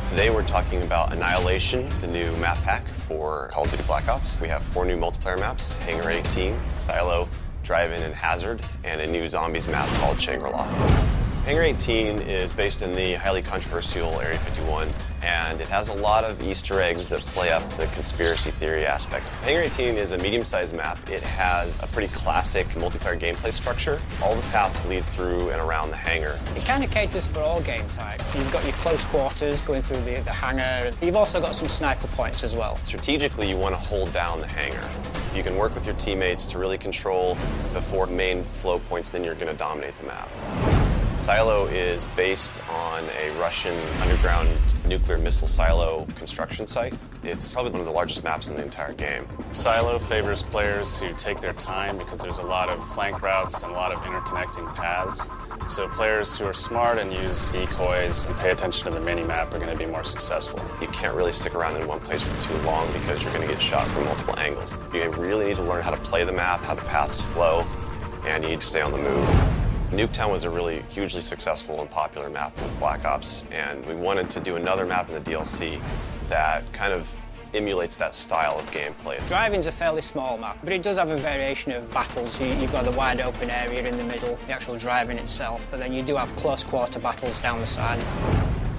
Today we're talking about Annihilation, the new map pack for Call of Duty Black Ops. We have 4 new multiplayer maps: Hangar 18, Silo, Drive-In, and Hazard, and a new zombies map called Shangri-La. Hangar 18 is based in the highly controversial Area 51, and it has a lot of Easter eggs that play up the conspiracy theory aspect. Hangar 18 is a medium-sized map. It has a pretty classic multiplayer gameplay structure. All the paths lead through and around the hangar. It kind of caters for all game types. You've got your close quarters going through the hangar. You've also got some sniper points as well. Strategically, you want to hold down the hangar. If you can work with your teammates to really control the 4 main flow points, then you're going to dominate the map. Silo is based on a Russian underground nuclear missile silo construction site. It's probably one of the largest maps in the entire game. Silo favors players who take their time because there's a lot of flank routes and a lot of interconnecting paths. So players who are smart and use decoys and pay attention to the mini-map are going to be more successful. You can't really stick around in one place for too long because you're going to get shot from multiple angles. You really need to learn how to play the map, how the paths flow, and you need to stay on the move. Nuketown was a really hugely successful and popular map with Black Ops, and we wanted to do another map in the DLC that kind of emulates that style of gameplay. Drive-In's a fairly small map, but it does have a variation of battles. You've got the wide open area in the middle, the actual Drive-In itself, but then you do have close quarter battles down the side.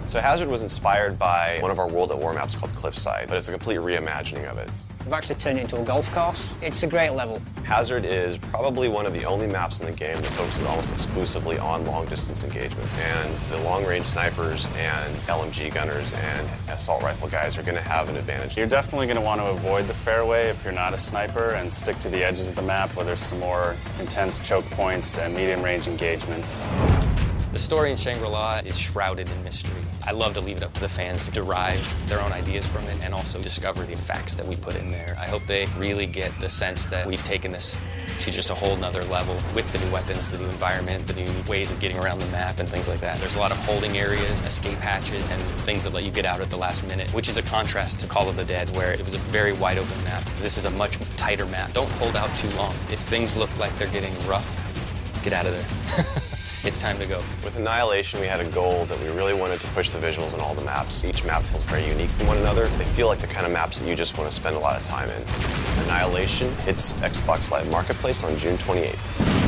So Hazard was inspired by one of our World at War maps called Cliffside, but it's a complete reimagining of it. We've actually turned it into a golf course. It's a great level. Hazard is probably one of the only maps in the game that focuses almost exclusively on long-distance engagements, and the long-range snipers and LMG gunners and assault rifle guys are going to have an advantage. You're definitely going to want to avoid the fairway if you're not a sniper and stick to the edges of the map where there's some more intense choke points and medium-range engagements. The story in Shangri-La is shrouded in mystery. I love to leave it up to the fans to derive their own ideas from it and also discover the facts that we put in there. I hope they really get the sense that we've taken this to just a whole nother level with the new weapons, the new environment, the new ways of getting around the map and things like that. There's a lot of holding areas, escape hatches, and things that let you get out at the last minute, which is a contrast to Call of the Dead, where it was a very wide open map. This is a much tighter map. Don't hold out too long. If things look like they're getting rough, get out of there. It's time to go. With Annihilation, we had a goal that we really wanted to push the visuals in all the maps. Each map feels very unique from one another. They feel like the kind of maps that you just want to spend a lot of time in. Annihilation hits Xbox Live Marketplace on June 28th.